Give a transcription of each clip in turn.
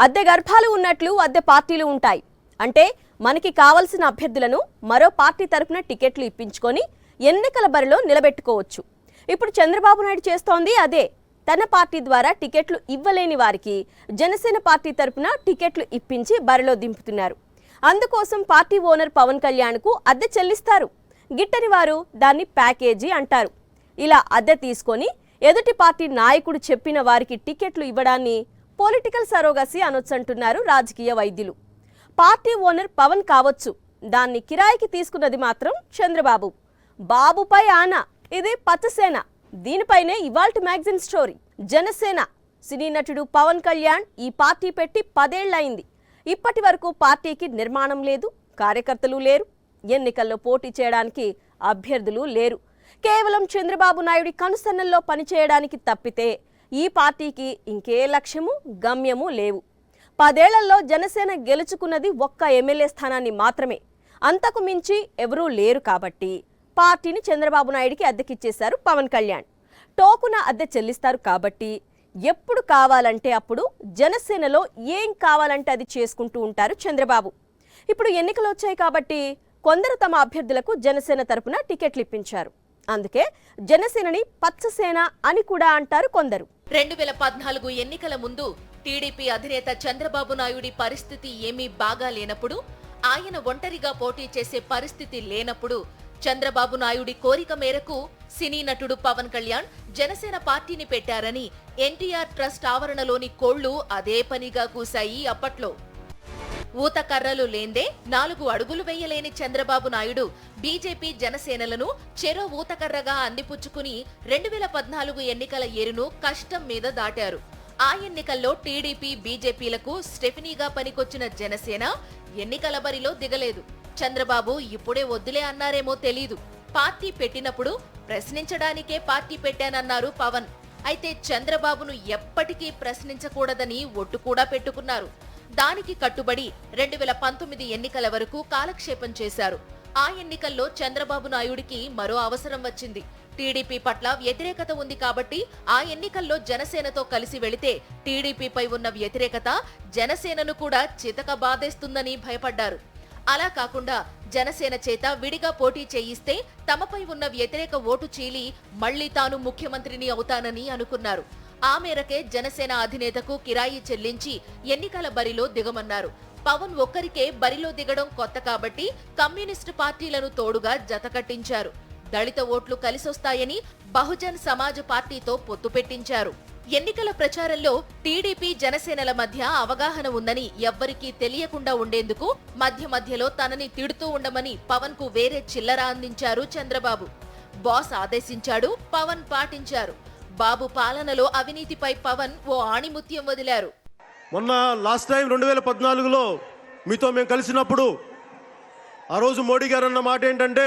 అద్దె గర్భాలు ఉన్నట్లు అద్దె పార్టీలు ఉంటాయి. అంటే మనకి కావాల్సిన అభ్యర్థులను మరో పార్టీ తరపున టికెట్లు ఇప్పించుకొని ఎన్నికల బరిలో నిలబెట్టుకోవచ్చు. ఇప్పుడు చంద్రబాబు నాయుడు చేస్తోంది అదే. తన పార్టీ ద్వారా టికెట్లు ఇవ్వలేని వారికి జనసేన పార్టీ తరపున టికెట్లు ఇప్పించి బరిలో దింపుతున్నారు. అందుకోసం పార్టీ ఓనర్ పవన్ కళ్యాణ్కు అద్దె చెల్లిస్తారు. గిట్టని వారు దాన్ని ప్యాకేజీ అంటారు. ఇలా అద్దె తీసుకొని ఎదుటి పార్టీ నాయకుడు చెప్పిన వారికి టికెట్లు ఇవ్వడాన్ని పొలిటికల్ సరోగసి అనొచ్చంటున్నారు రాజకీయ వైద్యులు. పార్టీ ఓనర్ పవన్ కావచ్చు, దాన్ని కిరాయికి తీసుకున్నది మాత్రం చంద్రబాబు. బాబుపై ఆన, ఇది పచ్చసేన. దీనిపైనే ఇవాల్టి మ్యాగజైన్ స్టోరీ. జనసేన సినీ నటుడు పవన్ కళ్యాణ్ ఈ పార్టీ పెట్టి 10 ఏళ్లయింది. ఇప్పటి వరకు పార్టీకి నిర్మాణం లేదు, కార్యకర్తలు లేరు, ఎన్నికల్లో పోటీ చేయడానికి అభ్యర్థులు లేరు. కేవలం చంద్రబాబు నాయుడి కనుసన్నల్లో పనిచేయడానికి తప్పితే ఈ పార్టీకి ఇంకే లక్ష్యము గమ్యము లేవు. 10 ఏళ్లలో జనసేన గెలుచుకున్నది ఒక్క ఎమ్మెల్యే స్థానాన్ని మాత్రమే. అంతకు మించి ఎవరూ లేరు కాబట్టి పార్టీని చంద్రబాబు నాయుడికి అద్దెకిచ్చేశారు పవన్ కళ్యాణ్. టోకున అద్దె చెల్లిస్తారు కాబట్టి ఎప్పుడు కావాలంటే అప్పుడు జనసేనలో ఏం కావాలంటే అది చేసుకుంటూ ఉంటారు చంద్రబాబు. ఇప్పుడు ఎన్నికలు వచ్చాయి కాబట్టి కొందరు తమ అభ్యర్థులకు జనసేన తరపున టికెట్లు ఇప్పించారు. అందుకే జనసేనని పచ్చసేన అని కూడా అంటారు కొందరు. 2014 ఎన్నికల ముందు టీడీపీ అధినేత చంద్రబాబు నాయుడి పరిస్థితి ఏమీ బాగా లేనప్పుడు, ఆయన ఒంటరిగా పోటీ చేసే పరిస్థితి లేనప్పుడు చంద్రబాబు నాయుడి కోరిక మేరకు సినీ నటుడు పవన్ కళ్యాణ్ జనసేన పార్టీని పెట్టారని ఎన్టీఆర్ ట్రస్ట్ ఆవరణలోని కోళ్లు అదే పనిగా కూశాయి అప్పట్లో. ఊతకర్రలు లేందే 4 అడుగులు వేయలేని చంద్రబాబు నాయుడు బీజేపీ జనసేనలను చెరో ఊతకర్రగా అందిపుచ్చుకుని 2014 ఎన్నికల ఏరును కష్టం మీద దాటారు. ఆ ఎన్నికల్లో టీడీపీ బీజేపీలకు స్టెఫినీగా పనికొచ్చిన జనసేన ఎన్నికల బరిలో దిగలేదు. చంద్రబాబు ఇప్పుడే వద్దులే అన్నారేమో తెలీదు. పార్టీ పెట్టినప్పుడు ప్రశ్నించడానికే పార్టీ పెట్టానన్నారు పవన్. అయితే చంద్రబాబును ఎప్పటికీ ప్రశ్నించకూడదని ఒట్టు కూడా పెట్టుకున్నారు. దానికి కట్టుబడి 2019 ఎన్నికల వరకు కాలక్షేపం చేశారు. ఆ ఎన్నికల్లో చంద్రబాబు నాయుడికి మరో అవసరం వచ్చింది. టీడీపీ పట్ల వ్యతిరేకత ఉంది కాబట్టి ఆ ఎన్నికల్లో జనసేనతో కలిసి వెళితే టీడీపీపై ఉన్న వ్యతిరేకత జనసేనను కూడా చితక బాధేస్తుందని భయపడ్డారు. అలా కాకుండా జనసేన చేత విడిగా పోటీ చేయిస్తే తమపై ఉన్న వ్యతిరేక ఓటు చీలి మళ్లీ తాను ముఖ్యమంత్రిని అవుతానని అనుకున్నారు. ఆ మేరకే జనసేన అధినేతకు కిరాయి చెల్లించి ఎన్నికల బరిలో దిగమన్నారు. పవన్ ఒక్కరికే బరిలో దిగడం కొత్త కాబట్టి కమ్యూనిస్టు పార్టీలను తోడుగా జతకట్టించారు. దళిత ఓట్లు కలిసొస్తాయని బహుజన్ సమాజ్ పార్టీతో పొత్తు పెట్టించారు. ఎన్నికల ప్రచారంలో టీడీపీ జనసేనల మధ్య అవగాహన ఉందని ఎవ్వరికీ తెలియకుండా ఉండేందుకు మధ్య మధ్యలో తనని తిడుతూ ఉండమని పవన్ కు వేరే చిల్లర అందించారు చంద్రబాబు. బాస్ ఆదేశించాడు, పవన్ పాటించారు. బాబు పాలనలో అవినీతిపై పవన్ ఓ ఆణిముత్యం వదిలారు. మొన్న లాస్ట్ టైం 2014లో మీతో మేము కలిసినప్పుడు ఆ రోజు మోడీ గారు అన్న మాట ఏంటంటే,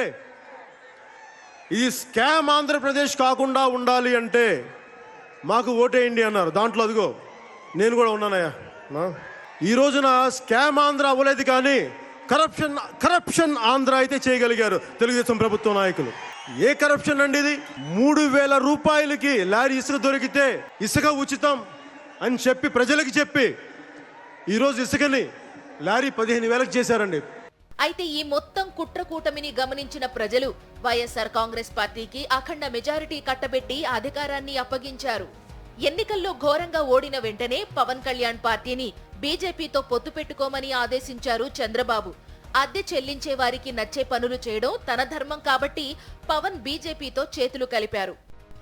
ఈ స్కామ్ ఆంధ్రప్రదేశ్ కాకుండా ఉండాలి అంటే మాకు ఓటేయండి అన్నారు. దాంట్లో అదిగో నేను కూడా ఉన్నానయ్యా. ఈ రోజున స్కామ్ ఆంధ్ర అవ్వలేదు కానీ కరప్షన్ ఆంధ్ర అయితే చేయగలిగారు తెలుగుదేశం ప్రభుత్వ నాయకులు. ఏ కరప్షన్ అండి ఇది? 3000 రూపాయలకి లారీ ఇసుక దొరికితే ఇసుక ఉచితం అని చెప్పి ప్రజలకి చెప్పి ఈరోజు ఇసుకని లారీ 15,000కి చేశారండి. అయితే ఈ మొత్తం కుట్ర కూటమిని గమనించిన ప్రజలు వైఎస్ఆర్ కాంగ్రెస్ పార్టీకి అఖండ మెజారిటీ కట్టబెట్టి అధికారాన్ని అప్పగించారు. ఎన్నికల్లో ఘోరంగా ఓడిన వెంటనే పవన్ కళ్యాణ్ పార్టీని బీజేపీతో పొత్తు పెట్టుకోమని ఆదేశించారు చంద్రబాబు. అద్దె చెల్లించే వారికి నచ్చే పనులు చేయడం తన ధర్మం కాబట్టి పవన్ బీజేపీతో చేతులు కలిపారు.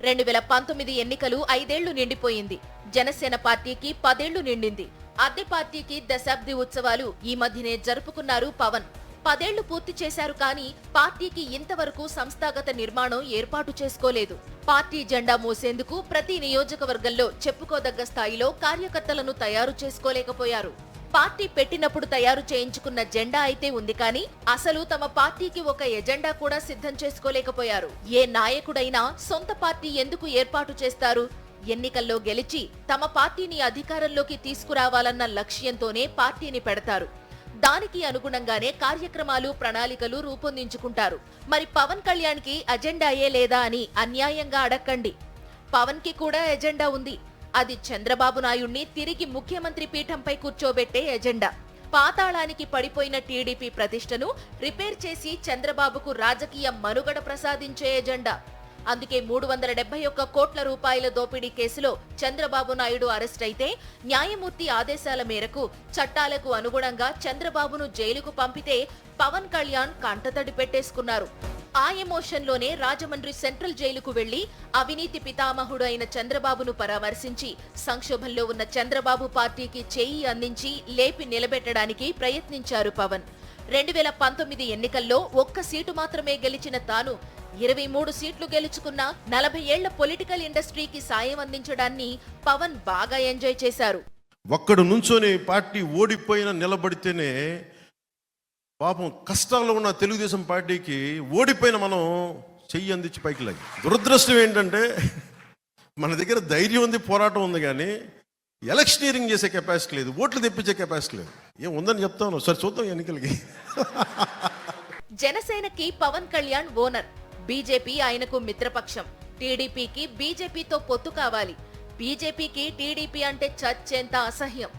2019 ఎన్నికలు 5 ఏళ్లు నిండిపోయింది. జనసేన పార్టీకి 10 ఏళ్లు నిండింది. అద్దె పార్టీకి దశాబ్ది ఉత్సవాలు ఈ మధ్యనే జరుపుకున్నారు పవన్. 10 ఏళ్లు పూర్తి చేశారు కానీ పార్టీకి ఇంతవరకు సంస్థాగత నిర్మాణం ఏర్పాటు చేసుకోలేదు. పార్టీ జెండా మోసేందుకు ప్రతి నియోజకవర్గంలో చెప్పుకోదగ్గ స్థాయిలో కార్యకర్తలను తయారు చేసుకోలేకపోయారు. పార్టీ పెట్టినప్పుడు తయారు చేయించుకున్న జెండా అయితే ఉంది కానీ అసలు తమ పార్టీకి ఒక ఎజెండా కూడా సిద్ధం చేసుకోలేకపోయారు. ఏ నాయకుడైనా సొంత పార్టీ ఎందుకు ఏర్పాటు చేస్తారు? ఎన్నికల్లో గెలిచి తమ పార్టీని అధికారంలోకి తీసుకురావాలన్న లక్ష్యంతోనే పార్టీని పెడతారు. దానికి అనుగుణంగానే కార్యక్రమాలు, ప్రణాళికలు రూపొందించుకుంటారు. మరి పవన్ కళ్యాణ్ కి అజెండాయే లేదా అని అన్యాయంగా అడక్కండి. పవన్ కి కూడా ఎజెండా ఉంది. అది చంద్రబాబు నాయుడిని తిరిగి ముఖ్యమంత్రి పీఠంపై కూర్చోబెట్టే ఎజెండా. పాతాళానికి పడిపోయిన టీడీపీ ప్రతిష్టను రిపేర్ చేసి చంద్రబాబుకు రాజకీయ మనుగడ ప్రసాదించే ఎజెండా. అందుకే 371 కోట్ల రూపాయల దోపిడీ కేసులో చంద్రబాబు నాయుడు అరెస్ట్ అయితే న్యాయమూర్తి ఆదేశాల మేరకు చట్టాలకు అనుగుణంగా చంద్రబాబును జైలుకు పంపితే పవన్ కళ్యాణ్ కంటతడి పెట్టేసుకున్నారు. ఆ ఎమోషన్లోనే రాజమండ్రి సెంట్రల్ జైలుకు వెళ్లి అవినీతి పితామహుడు అయిన చంద్రబాబును పరామర్శించి సంక్షోభంలో ఉన్న చంద్రబాబు పార్టీకి చేయి అందించి లేపి నిలబెట్టడానికి ప్రయత్నించారు పవన్. 2019 ఎన్నికల్లో ఒక్క సీటు మాత్రమే గెలిచిన తాను 23 సీట్లు గెలుచుకున్న 40 ఏళ్ల పొలిటికల్ ఇండస్ట్రీకి సాయం అందించడాన్ని పవన్ బాగా ఎంజాయ్ చేశారు. ఒక్కడు నుంచొని పార్టీ ఓడిపోయిన నిలబడితేనే పాపం కష్టాల్లో ఉన్న తెలుగుదేశం పార్టీకి ఓడిపోయిన మనం చెయ్యి అందించి పైకి లాగి. దురదృష్టం ఏంటంటే మన దగ్గర ధైర్యం ఉంది, పోరాటం ఉంది, కానీ ఎలక్షనీరింగ్ చేసే కెపాసిటీ లేదు, ఓట్లు తెప్పించే కెపాసిటీ లేదు. ఏం ఉందని చెప్తాను, సరే చూద్దాం ఎన్నికలకి. జనసేనకి పవన్ కళ్యాణ్ ఓనర్, బీజేపీ ఆయనకు మిత్రపక్షం. టీడీపీకి బీజేపీతో పొత్తు కావాలి, బీజేపీకి టీడీపీ అంటే చచ్చేంత అసహ్యం.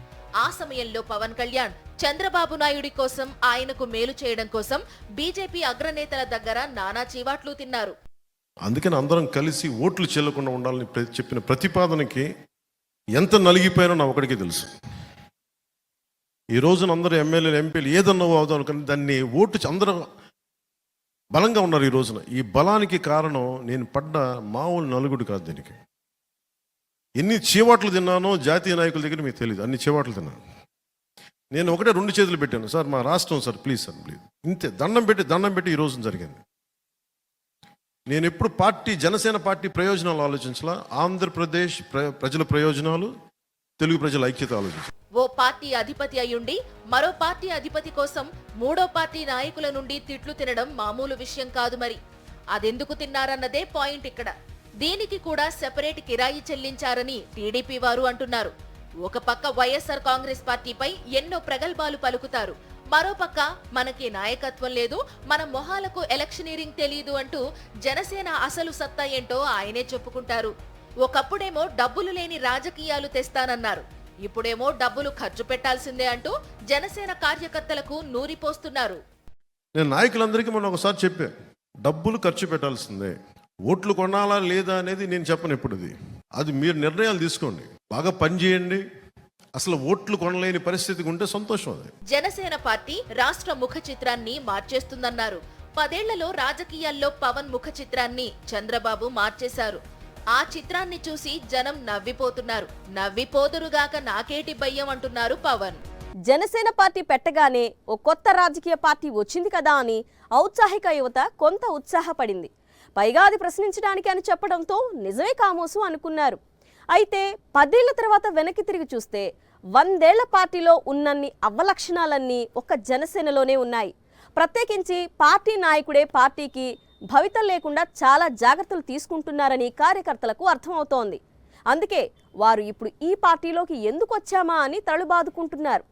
ఆ సమయంలో పవన్ కళ్యాణ్ చంద్రబాబు నాయుడి కోసం, ఆయనకు మేలు చేయడం కోసం బీజేపీ అగ్రనేతల దగ్గర నానా చీవాట్లు తిన్నారు. అందుకని అందరం కలిసి ఓట్లు చెల్లకుండా ఉండాలని చెప్పిన ప్రతిపాదనకి ఎంత నలిగిపోయానో నా ఒకడికి తెలుసు. ఈ రోజున అందరూ ఎమ్మెల్యేలు, ఎంపీలు ఏదన్నా అవుదాం అనుకుని దాన్ని ఓటు అందరూ బలంగా ఉన్నారు. ఈ రోజున ఈ బలానికి కారణం నేను పడ్డ మామూలు నలుగుడు కాదు. దీనికి ఎన్ని చీవాట్లు తిన్నానో జాతీయ నాయకుల దగ్గర మీకు తెలియదు, అన్ని చీవాట్లు తిన్నాను. నేను ఒకటే 2 చేతులు పెట్టాను, సార్ మా రాష్ట్రం సార్ ప్లీజ్ సార్ ప్లీజ్, ఇంతే దండం పెట్టి ఈ రోజున జరిగింది. నేను ఎప్పుడు జనసేన పార్టీ ప్రయోజనాలు ఆలోచించాల, ఆంధ్రప్రదేశ్ ప్రజల ప్రయోజనాలు, తెలుగు ప్రజల ఐక్యత ఆలోచించాలి. ఓ పార్టీ అధిపతి అయ్యుండి మరో పార్టీ అధిపతి కోసం మూడో పార్టీ నాయకుల నుండి తిట్లు తినడం మామూలు విషయం కాదు. మరి అదెందుకు తిన్నారన్నదే పాయింట్ ఇక్కడ. దీనికి కూడా సెపరేట్ కిరాయి చెల్లించారని టీడీపీ వారు అంటున్నారు. ఒక పక్క వైఎస్ఆర్ కాంగ్రెస్ పార్టీపై ఎన్నో ప్రగల్భాలు పలుకుతారు, మరోపక్క మనకి నాయకత్వం లేదు, మన మొహాలకు ఎలక్షనీరింగ్ తెలియదు అంటూ జనసేన అసలు సత్తా ఏంటో ఆయనే చెప్పుకుంటారు. ఒకప్పుడేమో డబ్బులు లేని రాజకీయాలు తెస్తానన్నారు, ఇప్పుడేమో డబ్బులు ఖర్చు పెట్టాల్సిందే అంటూ జనసేన కార్యకర్తలకు నూరిపోస్తున్నారు. నేను నాయకులందరికీ మొన్న ఒకసారి చెప్పా, డబ్బులు ఖర్చు పెట్టాల్సిందే, ఓట్లు కొనాలా లేదా అనేది నేను చెప్పను. ఎప్పుడు అది మీరు నిర్ణయాలు తీసుకోండి, బాగా పనిచేయండి. అసలు ఓట్లు కొనలేని పరిస్థితికి ఉంటే సంతోషం. అది జనసేన పార్టీ రాష్ట్ర ముఖ చిత్రాన్ని మార్చేస్తుందన్నారు. 10 ఏళ్లలో రాజకీయాల్లో పవన్ ముఖ చిత్రాన్ని చంద్రబాబు మార్చేశారు. ఆ చిత్రాన్ని చూసి జనం నవ్విపోతున్నారు. నవ్విపోదురుగాక నాకేటి భయం అంటున్నారు పవన్. జనసేన పార్టీ పెట్టగానే ఓ కొత్త రాజకీయ పార్టీ వచ్చింది కదా అని ఔత్సాహిక యువత కొంత ఉత్సాహపడింది. పైగా అది ప్రశ్నించడానికి అని చెప్పడంతో నిజమే కామోసు అనుకున్నారు. అయితే 10 ఏళ్ల తర్వాత వెనక్కి తిరిగి చూస్తే 100 ఏళ్ల పార్టీలో ఉన్నన్ని అవ్వలక్షణాలన్నీ ఒక్క జనసేనలోనే ఉన్నాయి. ప్రత్యేకించి పార్టీ నాయకుడే పార్టీకి భవితం లేకుండా చాలా జాగ్రత్తలు తీసుకుంటున్నారని కార్యకర్తలకు అర్థమవుతోంది. అందుకే వారు ఇప్పుడు ఈ పార్టీలోకి ఎందుకు వచ్చామా అని తలుబాదుకుంటున్నారు.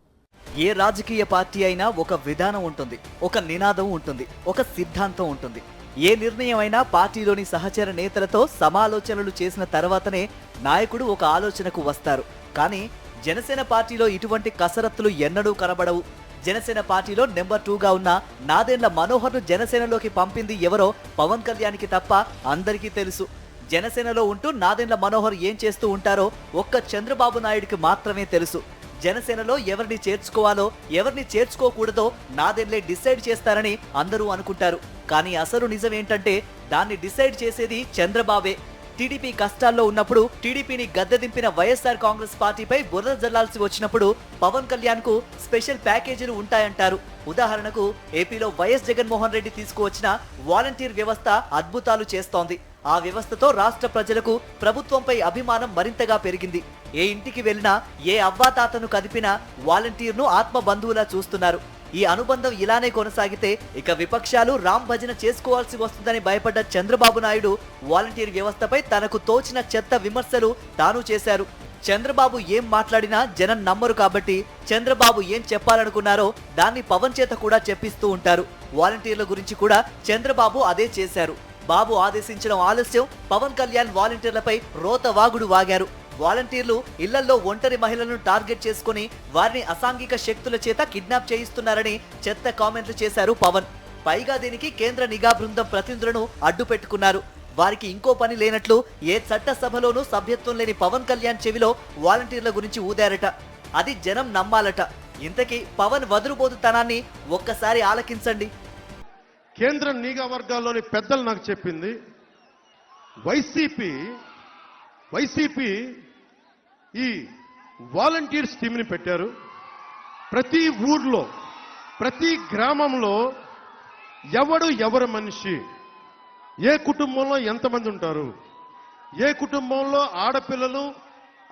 ఏ రాజకీయ పార్టీ అయినా ఒక విధానం ఉంటుంది, ఒక నినాదం ఉంటుంది, ఒక సిద్ధాంతం ఉంటుంది. ఏ నిర్ణయం అయినా పార్టీలోని సహచర నేతలతో సమాలోచనలు చేసిన తర్వాతనే నాయకుడు ఒక ఆలోచనకు వస్తారు. కానీ జనసేన పార్టీలో ఇటువంటి కసరత్తులు ఎన్నడూ కనబడవు. జనసేన పార్టీలో నెంబర్ 2గా ఉన్న నాదెండ్ల మనోహర్ను జనసేనలోకి పంపింది ఎవరో పవన్ కళ్యాణ్కి తప్ప అందరికీ తెలుసు. జనసేనలో ఉంటూ నాదెండ్ల మనోహర్ ఏం చేస్తూ ఉంటారో ఒక్క చంద్రబాబు నాయుడికి మాత్రమే తెలుసు. జనసేనలో ఎవరిని చేర్చుకోవాలో ఎవరిని చేర్చుకోకూడదో నాదెండ్లే డిసైడ్ చేస్తారని అందరూ అనుకుంటారు. కానీ అసలు నిజం ఏంటంటే దాన్ని డిసైడ్ చేసేది చంద్రబాబే. టీడీపీ కష్టాల్లో ఉన్నప్పుడు టీడీపీని గద్దెదింపిన వైఎస్ఆర్ కాంగ్రెస్ పార్టీపై బురద జల్లాల్సి వచ్చినప్పుడు పవన్ కళ్యాణ్ కు స్పెషల్ ప్యాకేజీలు ఉంటాయంటారు. ఉదాహరణకు ఏపీలో వైఎస్ జగన్మోహన్ రెడ్డి తీసుకువచ్చిన వాలంటీర్ వ్యవస్థ అద్భుతాలు చేస్తోంది. ఆ వ్యవస్థతో రాష్ట్ర ప్రజలకు ప్రభుత్వంపై అభిమానం మరింతగా పెరిగింది. ఏ ఇంటికి వెళ్ళినా ఏ అవ్వాతాతను కదిపినా వాలంటీర్ను ఆత్మ బంధువులా చూస్తున్నారు. ఈ అనుబంధం ఇలానే కొనసాగితే ఇక విపక్షాలు రామ్ భజన చేసుకోవాల్సి వస్తుందని భయపడ్డ చంద్రబాబు నాయుడు వాలంటీర్ వ్యవస్థపై తనకు తోచిన చెత్త విమర్శలు తాను చేశారు. చంద్రబాబు ఏం మాట్లాడినా జనం నమ్మరు కాబట్టి చంద్రబాబు ఏం చెప్పాలనుకున్నారో దాన్ని పవన్ చేత కూడా చెప్పిస్తూ ఉంటారు. వాలంటీర్ల గురించి కూడా చంద్రబాబు అదే చేశారు. బాబు ఆదేశించడం ఆలస్యం, పవన్ కళ్యాణ్ వాలంటీర్లపై రోతవాగుడు వాగారు. వాలంటీర్లు ఇళ్లలో ఒంటరి మహిళలను టార్గెట్ చేసుకుని వారిని అసాంఘిక శక్తుల చేత కిడ్నాప్ చేయిస్తున్నారని చెత్త కామెంట్లు చేశారు పవన్. పైగా దీనికి కేంద్ర నిఘా బృందం ప్రతినిధులను అడ్డు పెట్టుకున్నారు. వారికి ఇంకో పని లేనట్లు ఏ చట్టసభలోనూ సభ్యత్వం లేని పవన్ కళ్యాణ్ చెవిలో వాలంటీర్ల గురించి ఊదారట. అది జనం నమ్మాలట. ఇంతకీ పవన్ వదులుబోతుతనాన్ని ఒక్కసారి ఆలకించండి. కేంద్ర నిఘా వర్గాల్లోని పెద్దలు నాకు చెప్పింది, వైసీపీ ఈ వాలంటీర్స్ టీంని పెట్టారు. ప్రతి ఊర్లో ప్రతి గ్రామంలో ఎవరు మనిషి, ఏ కుటుంబంలో ఎంతమంది ఉంటారు, ఏ కుటుంబంలో ఆడపిల్లలు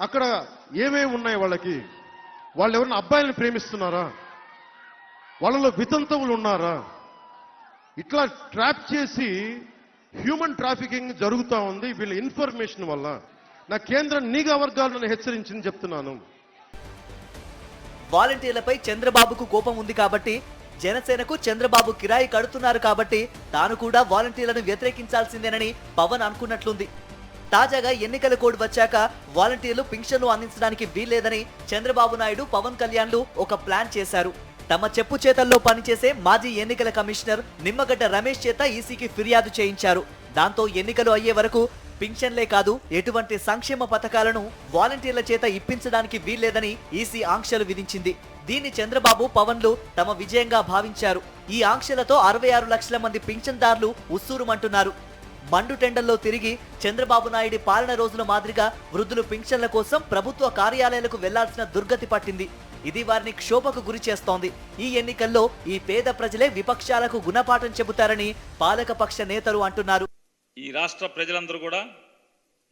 అక్కడ ఏమేమి ఉన్నాయి, వాళ్ళు ఎవరైనా అబ్బాయిలను ప్రేమిస్తున్నారా, వాళ్ళలో వితంతువులు ఉన్నారా, ఇట్లా ట్రాప్ చేసి హ్యూమన్ ట్రాఫికింగ్ జరుగుతూ ఉంది. వీళ్ళ ఇన్ఫర్మేషన్ వల్ల నా కేంద్ర నిఘా వర్గాలను హెచ్చరించింది చెప్తున్నాను. వాలంటీర్లపై చంద్రబాబుకు కోపం ఉంది కాబట్టి, జనసేనకు చంద్రబాబు కిరాయి కడుతున్నారు కాబట్టి తాను కూడా వాలంటీర్లను వ్యతిరేకించాల్సిందేనని పవన్ అనుకున్నట్లుంది. తాజాగా ఎన్నికల కోడ్ వచ్చాక వాలంటీర్లు పింఛన్లు అందించడానికి వీల్లేదని చంద్రబాబు నాయుడు, పవన్ కళ్యాణ్లు ఒక ప్లాన్ చేశారు. తమ చెప్పు చేతల్లో పనిచేసే మాజీ ఎన్నికల కమిషనర్ నిమ్మగడ్డ రమేష్ చేత ఈసీకి ఫిర్యాదు చేయించారు. దాంతో ఎన్నికలు అయ్యే వరకు పింఛన్లే కాదు ఎటువంటి సంక్షేమ పథకాలను వాలంటీర్ల చేత ఇప్పించడానికి వీల్లేదని ఈసీ ఆంక్షలు విధించింది. దీన్ని చంద్రబాబు, పవన్లు తమ విజయంగా భావించారు. ఈ ఆంక్షలతో 66 లక్షల మంది పింఛన్దారులు ఉస్సూరుమంటున్నారు. మండుటెండల్లో తిరిగి చంద్రబాబు నాయుడి పాలన రోజుల మాదిరిగా వృద్ధులు పింఛన్ల కోసం ప్రభుత్వ కార్యాలయాలకు వెళ్లాల్సిన దుర్గతి పట్టింది. ఇది వారిని క్షోభకు గురి చేస్తోంది. ఈ ఎన్నికల్లో ఈ పేద ప్రజలే విపక్షాలకు గుణపాఠం చెబుతారని పాలకపక్ష నేతలు అంటున్నారు. ఈ రాష్ట్ర ప్రజలందరూ కూడా,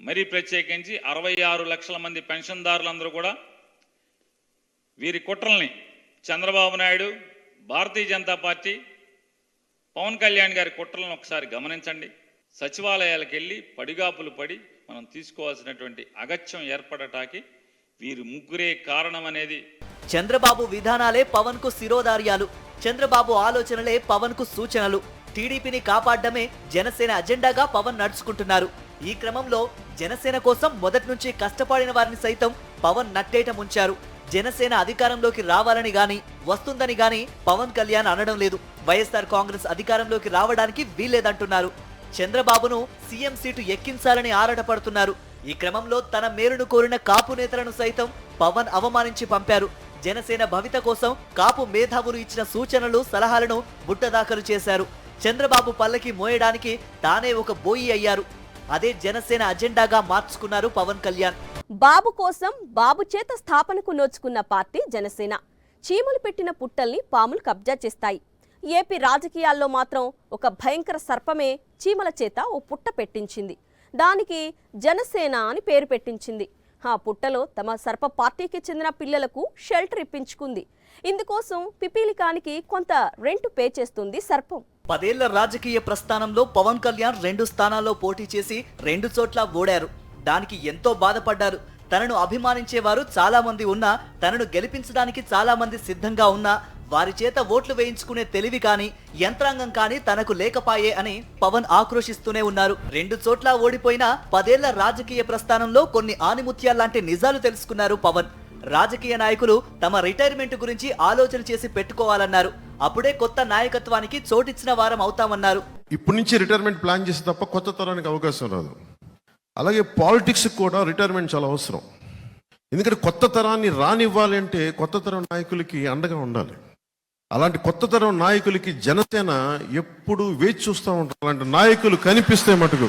మరీ ప్రత్యేకించి 66 లక్షల మంది పెన్షన్దారులందరూ కూడా వీరి కుట్రల్ని చంద్రబాబు నాయుడు, భారతీయ జనతా పార్టీ, పవన్ కళ్యాణ్ గారి కుట్రలను ఒకసారి గమనించండి. సచివాలయాలకు వెళ్ళి పడిగాపులు పడి మనం తీసుకోవాల్సినటువంటి అగత్యం ఏర్పడటానికి వీరు ముగ్గురే కారణం అనేది. చంద్రబాబు విధానాలే పవన్ కు శిరోధార్యాలు, చంద్రబాబు ఆలోచనలే పవన్ కు సూచనలు. టీడీపీని కాపాడడమే జనసేన అజెండాగా పవన్ నడుచుకుంటున్నారు. ఈ క్రమంలో జనసేన కోసం మొదటి నుంచి కష్టపడిన వారిని సైతం పవన్ నట్టేట ముంచారు. జనసేన అధికారంలోకి రావాలని గాని, వస్తుందని గాని పవన్ కళ్యాణ్ అనడం లేదు. వైఎస్ఆర్ కాంగ్రెస్ అధికారంలోకి రావడానికి వీల్లేదంటున్నారు. చంద్రబాబును సీఎం సీటు ఎక్కించాలని ఆరాటపడుతున్నారు. ఈ క్రమంలో తన మేలును కోరిన కాపు నేతలను సైతం పవన్ అవమానించి పంపారు. జనసేన భవిత కోసం కాపు మేధావులు ఇచ్చిన సూచనలు, సలహాలను బుట్టదాఖలు చేశారు. చంద్రబాబు పల్లకి మోయడానికి తానే ఒక బోయి అయ్యారు. అదే జనసేన అజెండాగా మార్చుకున్నారు పవన్ కళ్యాణ్. బాబు కోసం బాబు చేత స్థాపనకు నోచుకున్న పార్టీ జనసేన. చీమలు పెట్టిన పుట్టల్ని పాములు కబ్జా చేస్తాయి. ఏపీ రాజకీయాల్లో మాత్రం ఒక భయంకర సర్పమే చీమల చేత ఓ పుట్ట పెట్టించింది. దానికి జనసేన అని పేరు పెట్టించింది. ఆ పుట్టలో తమ సర్ప పార్టీకి చెందిన పిల్లలకు షెల్టర్ ఇప్పించుకుంది. ఇందుకోసం పిపీలికానికి కొంత రెంట్ పే చేస్తుంది సర్పం. 10 ఏళ్ల రాజకీయ ప్రస్థానంలో పవన్ కళ్యాణ్ 2 స్థానాల్లో పోటీ చేసి 2 చోట్ల ఓడారు. దానికి ఎంతో బాధపడ్డారు. తనను అభిమానించేవారు చాలా మంది ఉన్నా, తనను గెలిపించడానికి చాలా మంది సిద్ధంగా ఉన్నా వారి చేత ఓట్లు వేయించుకునే తెలివి కానీ, యంత్రాంగం కానీ తనకు లేకపాయే అని పవన్ ఆక్రోశిస్తూనే ఉన్నారు. 2 చోట్ల ఓడిపోయినా 10 ఏళ్ల రాజకీయ ప్రస్థానంలో కొన్ని ఆనిముత్యాల్లాంటి నిజాలు తెలుసుకున్నారు పవన్. రాజకీయ నాయకులు తమ రిటైర్మెంట్ గురించి ఆలోచన చేసి పెట్టుకోవాలన్నారు. అప్పుడే కొత్త నాయకత్వానికి చోటిచ్చిన వారం అవుతామన్నారు. ఇప్పటి నుంచి రిటైర్మెంట్ ప్లాన్ చేస్తే తప్ప కొత్త తరానికి అవకాశం రాదు. అలాగే పాలిటిక్స్ కూడా రిటైర్మెంట్ చాలా అవసరం. ఎందుకంటే కొత్త తరాన్ని రానివ్వాలి అంటే కొత్త తరం నాయకులకి అండగా ఉండాలి. అలాంటి కొత్త తరం నాయకులకి జనసేన ఎప్పుడు వేచి చూస్తూ ఉంటారు. అలాంటి నాయకులు కనిపిస్తే మటుకు.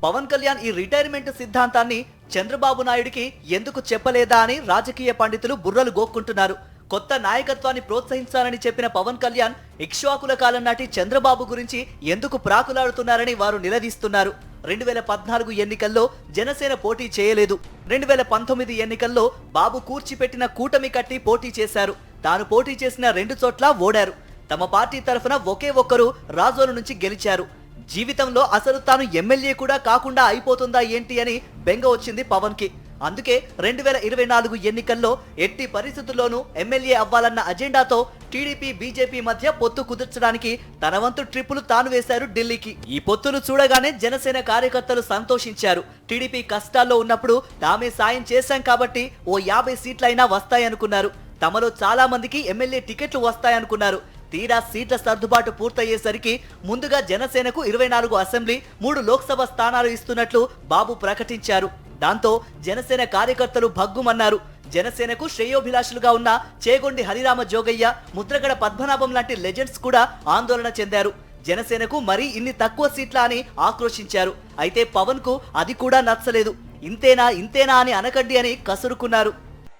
పవన్ కళ్యాణ్ ఈ రిటైర్మెంట్ సిద్ధాంతాన్ని చంద్రబాబు నాయుడికి ఎందుకు చెప్పలేదా అని రాజకీయ పండితులు బుర్రలు గోక్కుంటున్నారు. కొత్త నాయకత్వాన్ని ప్రోత్సహించాలని చెప్పిన పవన్ కళ్యాణ్ ఇక్ష్వాకుల కాలం నాటి చంద్రబాబు గురించి ఎందుకు ప్రాకులాడుతున్నారని వారు నిలదీస్తున్నారు. 2014 ఎన్నికల్లో జనసేన పోటీ చేయలేదు. 2019 ఎన్నికల్లో బాబు కూర్చిపెట్టిన కూటమి కట్టి పోటీ చేశారు. తాను పోటీ చేసిన 2 చోట్ల ఓడారు. తమ పార్టీ తరఫున ఒకే ఒక్కరు రాజోలు నుంచి గెలిచారు. జీవితంలో అసలు తాను ఎమ్మెల్యే కూడా కాకుండా అయిపోతుందా ఏంటి అని బెంగ వచ్చింది పవన్ కి. అందుకే 2024 ఎన్నికల్లో ఎట్టి పరిస్థితుల్లోనూ ఎమ్మెల్యే అవ్వాలన్న అజెండాతో టీడీపీ బీజేపీ మధ్య పొత్తు కుదుర్చడానికి తన వంతు ట్రిప్పులు తాను వేశారు ఢిల్లీకి. ఈ పొత్తును చూడగానే జనసేన కార్యకర్తలు సంతోషించారు. టీడీపీ కష్టాల్లో ఉన్నప్పుడు తామే సాయం చేశాం కాబట్టి ఓ 50 సీట్లైనా వస్తాయనుకున్నారు. తమలో చాలా మందికి ఎమ్మెల్యే టికెట్లు వస్తాయనుకున్నారు. తీరా సీట్ల సర్దుబాటు పూర్తయ్యేసరికి ముందుగా జనసేనకు 24 అసెంబ్లీ 3 లోక్సభ స్థానాలు ఇస్తున్నట్లు బాబు ప్రకటించారు. దాంతో జనసేన కార్యకర్తలు భగ్గుమన్నారు. జనసేనకు శ్రేయోభిలాషులుగా ఉన్న చేగొండి హరిరామ జోగయ్య, ముద్రగడ పద్మనాభం లాంటి లెజెండ్స్ కూడా ఆందోళన చెందారు. జనసేనకు మరీ ఇన్ని తక్కువ సీట్లా అని ఆక్రోశించారు. అయితే పవన్ కు అది కూడా నచ్చలేదు. ఇంతేనా అని అనకండి అని కసురుకున్నారు.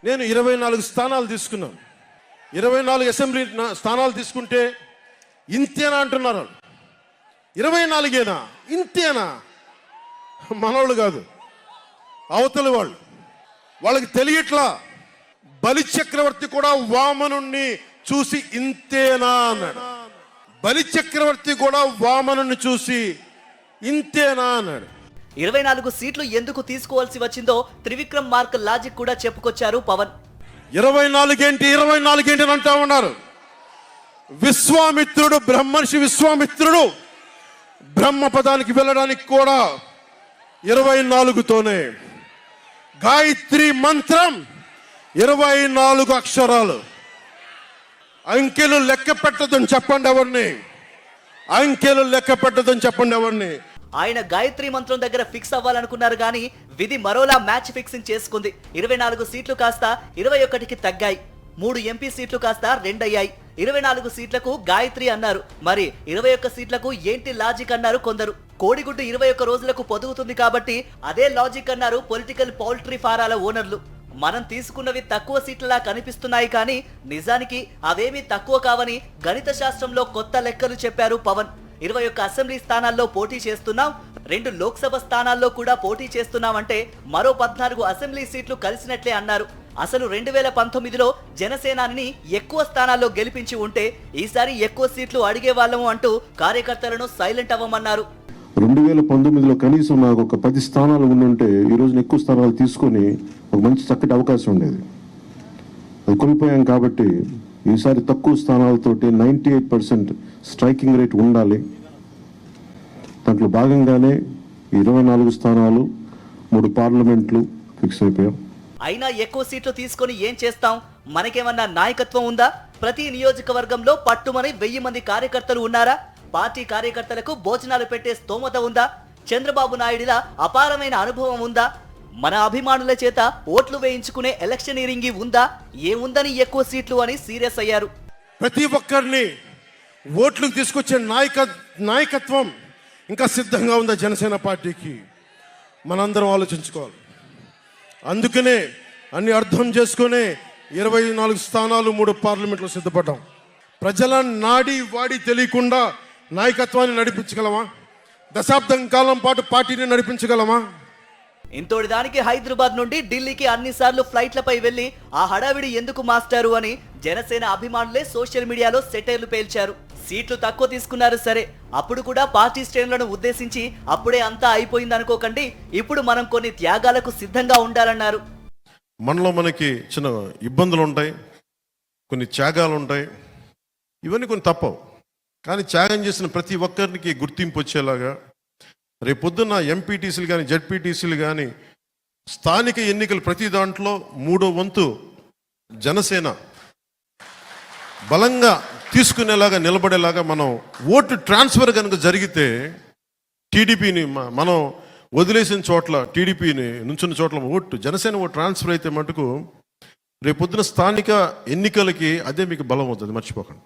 నేను 24 స్థానాలు తీసుకున్నాను. 24 అసెంబ్లీ స్థానాలు తీసుకుంటే ఇంతేనా అంటున్నారు. 24ఏనా, ఇంతేనా? మనోళ్ళు కాదు, అవతలి వాళ్ళు. వాళ్ళకి తెలియట్లా. బలి చక్రవర్తి కూడా వామనుణ్ణి చూసి ఇంతేనా అన్నాడు. బలి చక్రవర్తి కూడా వామనుణ్ణి చూసి ఇంతేనా అన్నాడు. 24 సీట్లు ఎందుకు తీసుకోవాల్సి వచ్చిందో త్రివిక్రమ్ మార్క్ లాజిక్ కూడా చెప్పుకొచ్చారు పవన్. 24 ఏంటి అని అంటా ఉన్నారు. విశ్వామిత్రుడు, బ్రహ్మర్షి విశ్వామిత్రుడు బ్రహ్మ పదానికి వెళ్ళడానికి కూడా 24తోనే. గాయత్రి మంత్రం 24 అక్షరాలు. అంకెలు లెక్క పెట్టదని చెప్పండి ఎవరిని. అంకెలు లెక్క పెట్టదని చెప్పండి ఎవరిని. ఆయన గాయత్రి మంత్రం దగ్గర ఫిక్స్ అవ్వాలనుకున్నారు కానీ విధి మరోలా మ్యాచ్ ఫిక్సింగ్ చేసుకుంది. 24 సీట్లు కాస్త 21కి తగ్గాయి. 3 ఎంపీ సీట్లు కాస్త 2 అయ్యాయి. 24 సీట్లకు గాయత్రి అన్నారు. మరి 21 సీట్లకు ఏంటి లాజిక్ అన్నారు కొందరు. కోడిగుడ్డు 21 రోజులకు పొదుగుతుంది కాబట్టి అదే లాజిక్ అన్నారు పొలిటికల్ పౌల్ట్రీ ఫారాల ఓనర్లు. మనం తీసుకున్నవి తక్కువ సీట్లలా కనిపిస్తున్నాయి కానీ నిజానికి అవేమీ తక్కువ కావని గణిత శాస్త్రంలో కొత్త లెక్కలు చెప్పారు పవన్. 21 అసెంబ్లీ స్థానాల్లో పోటీ చేస్తున్నాం, 2 లోక్సభ స్థానాల్లో కూడా పోటీ చేస్తున్నామంటే మరో 14 అసెంబ్లీ సీట్లు కలిసినట్లే అన్నారు. అసలు 2019లో జనసేనాని ఎక్కువ స్థానాల్లో గెలిపించి ఉంటే ఈసారి ఎక్కువ సీట్లు అడిగే వాళ్ళము అంటూ కార్యకర్తలను సైలెంట్ అవ్వమన్నారు. 2019లో కనీసం నాకు ఒక 10 స్థానాలు ఉండుంటే ఈ రోజు ఎక్కువ స్థానాలు తీసుకొని ఒక మంచి చక్కటి అవకాశం ఉండేది. అది కోల్పోయాం కాబట్టి ఈసారి తక్కువ స్థానాలతోటి 98% స్ట్రైకింగ్ రేట్ ఉండాలి. దాంట్లో భాగంగానే 24 స్థానాలు 3 పార్లమెంట్లు ఫిక్స్ అయిపోయాం. అయినా ఎక్కువ సీట్లు తీసుకొని ఏం చేస్తాం? మనకేమన్నా నాయకత్వం ఉందా? ప్రతి నియోజకవర్గంలో పట్టుమని 1000 మంది కార్యకర్తలు ఉన్నారా? పార్టీ కార్యకర్తలకు భోజనాలు పెట్టే స్తోమత ఉందా? చంద్రబాబు నాయుడిలా అపారమైన అనుభవం ఉందా? మన అభిమానుల చేత ఓట్లు వేయించుకునే ఎలక్షనీరింగ్ ఉందా? ఏముందని ఎక్కువ సీట్లు అని సీరియస్ అయ్యారు. ప్రతి ఒక్కరిని ఓట్లకు తీసుకొచ్చే నాయకత్వం ఇంకా సిద్ధంగా ఉందా జనసేన పార్టీకి? మనందరం ఆలోచించుకోవాలి. అందుకనే అన్ని అర్థం చేసుకునే 24 స్థానాలు 3 పార్లమెంట్లు సిద్ధపడ్డాం. ప్రజల నాడి వాడి తెలియకుండా నాయకత్వాన్ని నడిపించగలమా? దశాబ్దం కాలం పాటు పార్టీని నడిపించగలమా? ఇంతోటి దానికి హైదరాబాద్ నుండి ఢిల్లీకి అన్నిసార్లు ఫ్లైట్లపై వెళ్లి ఆ హడావిడి ఎందుకు మాస్టారు అని జనసేన అభిమానులే సోషల్ మీడియాలో సెటైర్లు పేల్చారు. సీట్లు తక్కువ తీసుకున్నారు సరే, అప్పుడు కూడా పార్టీ శ్రేణులను ఉద్దేశించి అప్పుడే అంతా అయిపోయింది అనుకోకండి, ఇప్పుడు మనం కొన్ని త్యాగాలకు సిద్ధంగా ఉండాలన్నారు. మనలో మనకి చిన్న ఇబ్బందులు ఉంటాయి, కొన్ని త్యాగాలు ఉంటాయి. ఇవన్నీ కొన్ని తప్పవు. కానీ త్యాగం చేసిన ప్రతి ఒక్కరికి గుర్తింపు వచ్చేలాగా రేపొద్దున్న ఎంపీటీసీలు కానీ జడ్పీటీసీలు కానీ స్థానిక ఎన్నికలు ప్రతి దాంట్లో 3వ వంతు జనసేన బలంగా తీసుకునేలాగా నిలబడేలాగా మనం ఓటు ట్రాన్స్ఫర్ కనుక జరిగితే టీడీపీని మనం వదిలేసిన చోట్ల, టీడీపీని నుంచున్న చోట్ల ఓటు జనసేన ఓటు ట్రాన్స్ఫర్ అయితే మటుకు రేపొద్దున స్థానిక ఎన్నికలకి అదే మీకు బలం అవుతుంది, మర్చిపోకండి.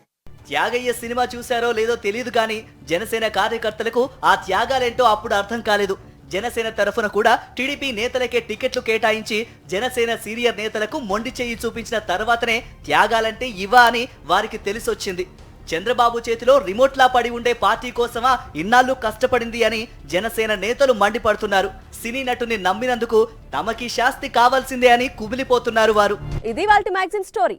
త్యాగయ్య సినిమా చూశారో లేదో తెలియదు కానీ జనసేన కార్యకర్తలకు ఆ త్యాగాలేంటో అప్పుడు అర్థం కాలేదు. జనసేన తరఫున కూడా టీడీపీ నేతలకే టికెట్లు కేటాయించి జనసేన సీనియర్ నేతలకు మొండి చెయ్యి చూపించిన తర్వాతనే త్యాగాలంటే ఇవా అని వారికి తెలిసొచ్చింది. చంద్రబాబు చేతిలో రిమోట్లా పడి ఉండే పార్టీ కోసమా ఇన్నాళ్ళు కష్టపడింది అని జనసేన నేతలు మండిపడుతున్నారు. సినీ నటుని నమ్మినందుకు తమకి శాస్తి కావాల్సిందే అని కుమిలిపోతున్నారు వారు. ఇది వాల్టి మ్యాగజైన్ స్టోరీ.